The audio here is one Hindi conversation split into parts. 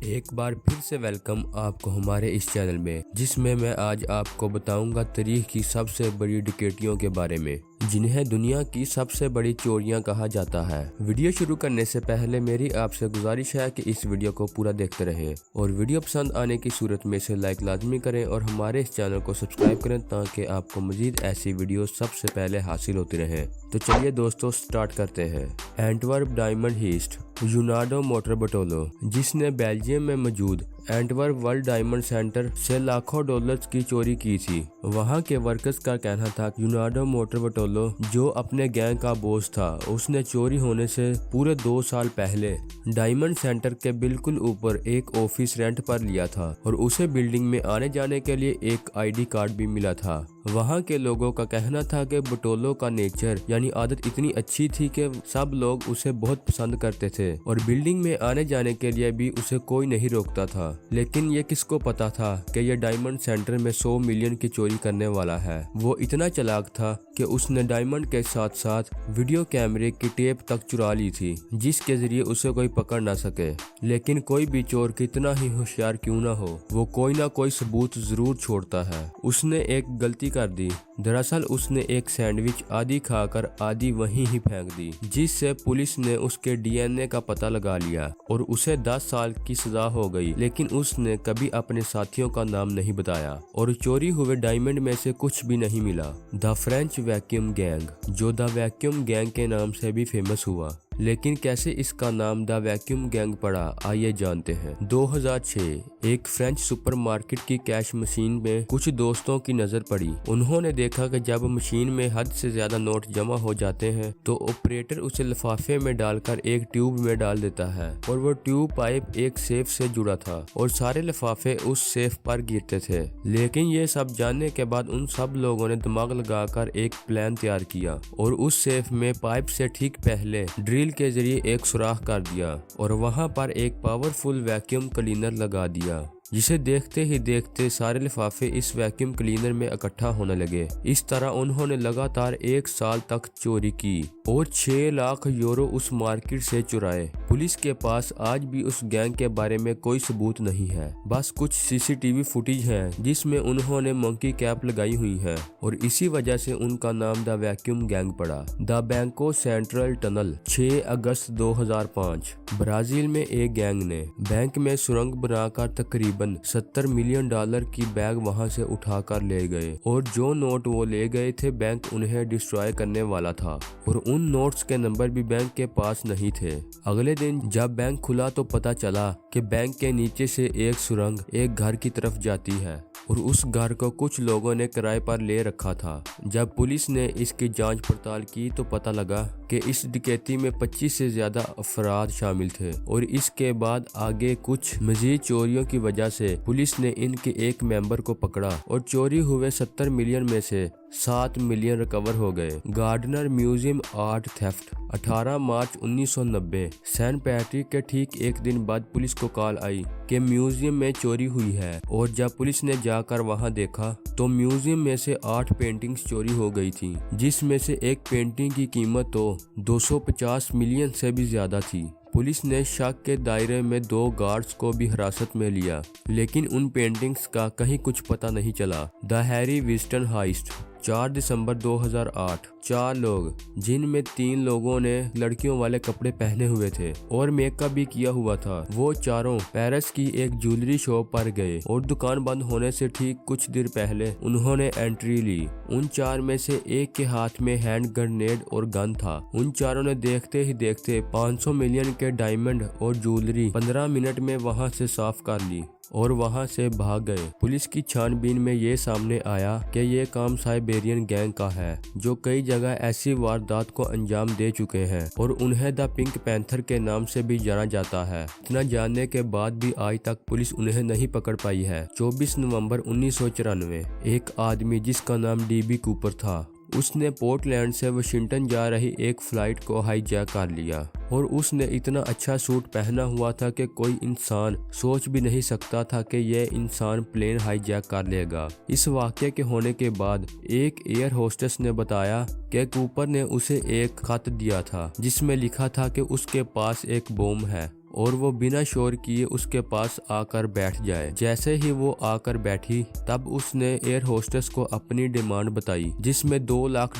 एक बार फिर से वेलकम आपको हमारे इस चैनल में, जिसमें मैं आज आपको बताऊंगा तारीख की सबसे बड़ी डकैतियों के बारे में, जिन्हें दुनिया की सबसे बड़ी चोरियां कहा जाता है। वीडियो शुरू करने से पहले मेरी आपसे गुजारिश है कि इस वीडियो को पूरा देखते रहें और वीडियो पसंद आने की सूरत में इसे लाइक लाजमी करें और हमारे इस चैनल को सब्सक्राइब करें ताकि आपको मजीद ऐसी वीडियो सबसे पहले हासिल होती रहे। तो चलिए दोस्तों स्टार्ट करते हैं। Antwerp diamond heist. Leonardo Notarbartolo, जिसने बेल्जियम में मौजूद एंटवर्प वर्ल्ड डायमंड सेंटर से लाखों डॉलर्स की चोरी की थी। वहां के वर्कर्स का कहना था कि यूनार्डो मोटर बटोलो, जो अपने गैंग का बॉस था, उसने चोरी होने से पूरे 2 साल पहले डायमंड सेंटर के बिल्कुल ऊपर एक ऑफिस रेंट पर लिया था और उसे बिल्डिंग में आने जाने के लिए एक आईडी कार्ड भी मिला था। वहां के लोगों का कहना था कि बटोलो का नेचर यानी आदत इतनी अच्छी थी कि सब लोग उसे बहुत पसंद करते थे और बिल्डिंग में आने जाने के लिए भी उसे कोई नहीं रोकता था। लेकिन ये किसको पता था कि ये डायमंड सेंटर में 100 मिलियन की चोरी करने वाला है। वो इतना चालाक था कि उसने डायमंड के साथ साथ वीडियो कैमरे की टेप तक चुरा ली थी, जिसके जरिए उसे कोई पकड़ ना सके। लेकिन कोई भी चोर कितना ही होशियार क्यों ना हो, वो कोई ना कोई सबूत जरूर छोड़ता है। उसने एक गलती कर दी। दरअसल उसने एक सैंडविच आधी खाकर आधी वहीं ही फेंक दी, जिससे पुलिस ने उसके डीएनए का पता लगा लिया और उसे 10 साल की सजा हो गई। लेकिन उसने कभी अपने साथियों का नाम नहीं बताया और चोरी हुए डायमंड में से कुछ भी नहीं मिला। द फ्रेंच वैक्यूम गैंग, जो द वैक्यूम गैंग के नाम से भी फेमस हुआ। लेकिन कैसे इसका नाम द वैक्यूम गैंग पड़ा, आइए जानते हैं। 2006 एक फ्रेंच सुपरमार्केट की कैश मशीन में कुछ दोस्तों की नजर पड़ी। उन्होंने देखा कि जब मशीन में हद से ज्यादा नोट जमा हो जाते हैं तो ऑपरेटर उसे लिफाफे में डालकर एक ट्यूब में डाल देता है और वो ट्यूब पाइप एक सेफ से जुड़ा था और सारे लिफाफे उस सेफ पर गिरते थे। लेकिन ये सब जानने के बाद उन सब लोगों ने दिमाग लगाकर एक प्लान तैयार किया और उस सेफ में पाइप से ठीक पहले ड्रिल के जरिए एक सुराख कर दिया और वहां पर एक पावरफुल वैक्यूम क्लीनर लगा दिया, जिसे देखते ही देखते सारे लिफाफे इस वैक्यूम क्लीनर में इकट्ठा होने लगे। इस तरह उन्होंने लगातार 1 साल तक चोरी की और 6 लाख यूरो उस मार्केट से चुराए। पुलिस के पास आज भी उस गैंग के बारे में कोई सबूत नहीं है, बस कुछ सीसीटीवी फुटेज है जिसमें उन्होंने मंकी कैप लगाई हुई है और इसी वजह से उनका नाम द वैक्यूम गैंग पड़ा। द बैंको सेंट्रल टनल। 6 अगस्त 2005 ब्राजील में एक गैंग ने बैंक में सुरंग बनाकर तकरीबन 70 मिलियन डॉलर की बैग वहां से उठाकर ले गए और जो नोट वो ले गए थे बैंक उन्हें डिस्ट्रॉय करने वाला था और उन नोट्स के नंबर भी बैंक के पास नहीं थे। अगले दिन जब बैंक खुला तो पता चला कि बैंक के नीचे से एक सुरंग एक घर की तरफ जाती है और उस घर को कुछ लोगों ने किराए पर ले रखा था। जब पुलिस ने इसकी जांच पड़ताल की तो पता लगा कि इस डकैती में 25 से ज्यादा अफराद शामिल थे और इसके बाद आगे कुछ मजीद चोरियों की वजह से पुलिस ने इनके एक मेंबर को पकड़ा और चोरी हुए 70 मिलियन में से 7 मिलियन रिकवर हो गए। Gardner museum art theft. 18 March 1990 Saint Patrick के ठीक एक दिन बाद पुलिस को कॉल आई कि म्यूजियम में चोरी हुई है और जब पुलिस ने जाकर वहां देखा तो म्यूजियम में से 8 पेंटिंग्स चोरी हो गई थी, जिसमें से एक पेंटिंग की कीमत तो 250 मिलियन से भी ज्यादा थी। पुलिस ने शक के दायरे में 2 गार्ड्स को भी हिरासत में लिया, लेकिन उन पेंटिंग्स का कहीं कुछ पता नहीं चला। The Harry Winston heist. 4 December 2008 4 लोग, जिनमें 3 लोगों ने लड़कियों वाले कपड़े पहने हुए थे और मेकअप भी किया हुआ था, वो चारों पेरिस की एक ज्वेलरी शॉप पर गए और दुकान बंद होने से ठीक कुछ देर पहले उन्होंने एंट्री ली। उन 4 में से एक के हाथ में हैंड ग्रेनेड और गन था। उन चारों ने देखते ही देखते 500 मिलियन के डायमंड और ज्वेलरी 15 मिनट में वहां से साफ कर ली और वहां से भाग गए। पुलिस की छानबीन में ये सामने आया कि ये काम साइबेरियन गैंग का है, जो कई जगह ऐसी वारदात को अंजाम दे चुके हैं और उन्हें द पिंक पैंथर के नाम से भी जाना जाता है। इतना जानने के बाद भी आज तक पुलिस उन्हें नहीं पकड़ पाई है। 24 नवंबर 1994 एक आदमी जिसका नाम डीबी कूपर था, उसने पोर्टलैंड से वाशिंगटन जा रही एक फ्लाइट को हाईजैक कर लिया और उसने इतना अच्छा सूट पहना हुआ था कि कोई इंसान सोच भी नहीं सकता था कि यह इंसान प्लेन हाईजैक कर लेगा। इस वाक़ये के होने के बाद एक एयर होस्टेस ने बताया कि कूपर ने उसे एक खत दिया था जिसमें लिखा था कि उसके पास एक बम है और वो बिना शोर किए उसके पास आकर बैठ जाए। जैसे ही वो आकर बैठी तब उसने एयर होस्टेस को अपनी डिमांड बताई, जिसमें $2 लाख,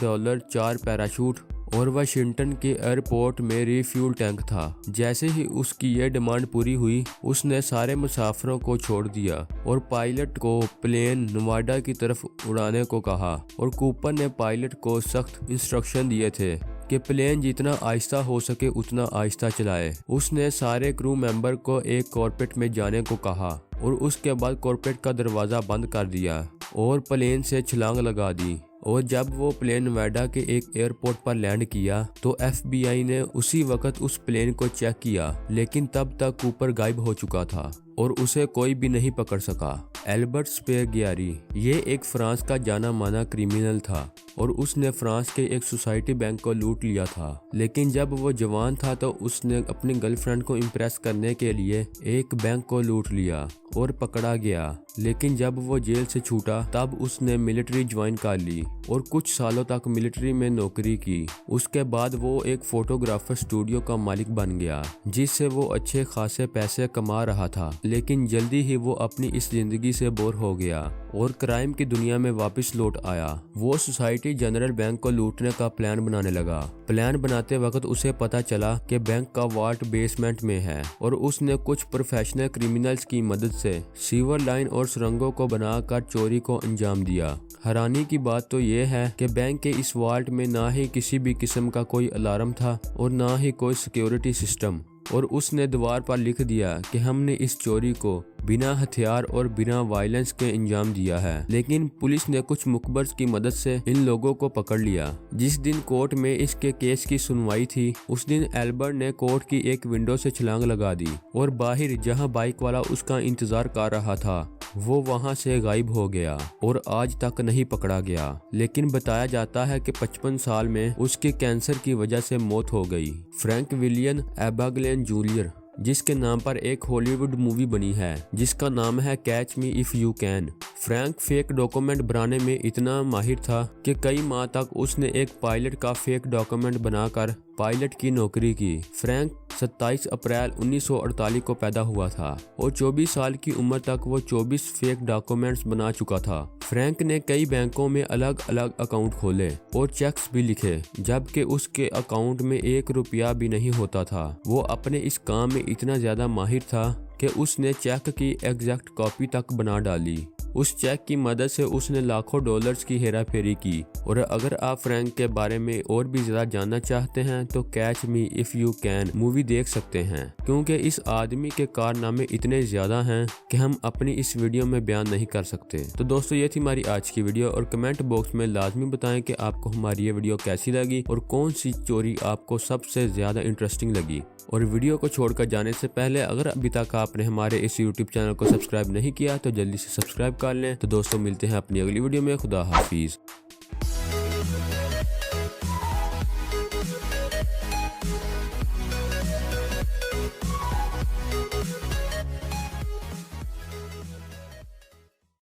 4 पैराशूट और वाशिंगटन के एयरपोर्ट में रिफ्यूल टैंक था। जैसे ही उसकी ये डिमांड पूरी हुई उसने सारे मुसाफिरों को छोड़ दिया और पायलट को प्लेन नवाडा की तरफ उड़ाने को कहा। और कूपर ने पायलट को सख्त इंस्ट्रक्शन दिए थे कि प्लेन जितना आहिस्ता हो सके उतना आहिस्ता चलाए। उसने सारे क्रू मेंबर को एक कॉकपिट में जाने को कहा और उसके बाद कॉकपिट का दरवाज़ा बंद कर दिया और प्लेन से छलांग लगा दी। और जब वो प्लेन नोएडा के एक एयरपोर्ट पर लैंड किया तो FBI ने उसी वक्त उस प्लेन को चेक किया, लेकिन तब तक कूपर गायब हो चुका था और उसे कोई भी नहीं पकड़ सका। एल्बर्ट स्पेगियारी ये एक फ्रांस का जाना माना क्रिमिनल था और उसने फ्रांस के एक सोसाइटी बैंक को लूट लिया था। लेकिन जब वो जवान था तो उसने अपनी गर्लफ्रेंड को इम्प्रेस करने के लिए एक बैंक को लूट लिया और पकड़ा गया। लेकिन जब वो जेल से छूटा तब उसने मिलिट्री ज्वाइन कर ली और कुछ सालों तक मिलिट्री में नौकरी की। उसके बाद वो एक फोटोग्राफर स्टूडियो का मालिक बन गया, जिससे वो अच्छे खासे पैसे कमा रहा था। लेकिन जल्दी ही वो अपनी इस जिंदगी से बोर हो गया और क्राइम की दुनिया में वापस लौट आया। वो सोसाइटी जनरल बैंक को लूटने का प्लान बनाने लगा। प्लान बनाते वक्त उसे पता चला कि बैंक का वार्ड बेसमेंट में है और उसने कुछ प्रोफेशनल क्रिमिनल्स की मदद से सीवर लाइन और सुरंगों को बनाकर चोरी को अंजाम दिया। हैरानी की बात तो ये है कि बैंक के इस वाल्ट में ना ही किसी भी किस्म का कोई अलार्म था और ना ही कोई सिक्योरिटी सिस्टम। और उसने दीवार पर लिख दिया कि हमने इस चोरी को बिना हथियार और बिना वायलेंस के अंजाम दिया है। लेकिन पुलिस ने कुछ मुखबर्स की मदद से इन लोगों को पकड़ लिया। जिस दिन कोर्ट में इसके केस की सुनवाई थी उस दिन एल्बर्ट ने कोर्ट की एक विंडो से छलांग लगा दी और बाहर जहां बाइक वाला उसका इंतजार कर रहा था वो वहां से गायब हो गया और आज तक नहीं पकड़ा गया। लेकिन बताया जाता है कि 55 साल में उसके कैंसर की वजह से मौत हो गई। फ्रैंक विलियम एबागलेन जूनियर जिसके नाम पर एक हॉलीवुड मूवी बनी है जिसका नाम है catch me if you can. Frank fake document बनाने में इतना माहिर था कि कई माह तक उसने एक पायलट का फेक डॉक्यूमेंट बनाकर पायलट की नौकरी की। फ्रैंक 27 अप्रैल 1948 को पैदा हुआ था और 24 साल की उम्र तक वो 24 फेक डॉक्यूमेंट्स बना चुका था। फ्रैंक ने कई बैंकों में अलग अलग अकाउंट खोले और चेक्स भी लिखे, जबकि उसके अकाउंट में ₹1 भी नहीं होता था। वो अपने इस काम में इतना ज्यादा माहिर था कि उसने चेक की एग्जैक्ट कॉपी तक बना डाली। उस चेक की मदद से उसने लाखों डॉलर्स की हेरा फेरी की। और अगर आप फ्रैंक के बारे में और भी ज्यादा जानना चाहते हैं तो catch me if you can movie देख सकते हैं, क्योंकि इस आदमी के कारनामे इतने ज्यादा हैं कि हम अपनी इस वीडियो में बयान नहीं कर सकते। तो दोस्तों ये थी हमारी आज की वीडियो और कमेंट बॉक्स में लाजमी बताएं कि आपको हमारी ये वीडियो कैसी लगी और कौन सी चोरी आपको सबसे ज्यादा इंटरेस्टिंग लगी। और वीडियो को छोड़कर जाने से पहले अगर अभी तक आपने हमारे इस YouTube चैनल को सब्सक्राइब नहीं किया तो जल्दी से सब्सक्राइब कर लें। तो दोस्तों मिलते हैं अपनी अगली वीडियो में। खुदा हाफिज।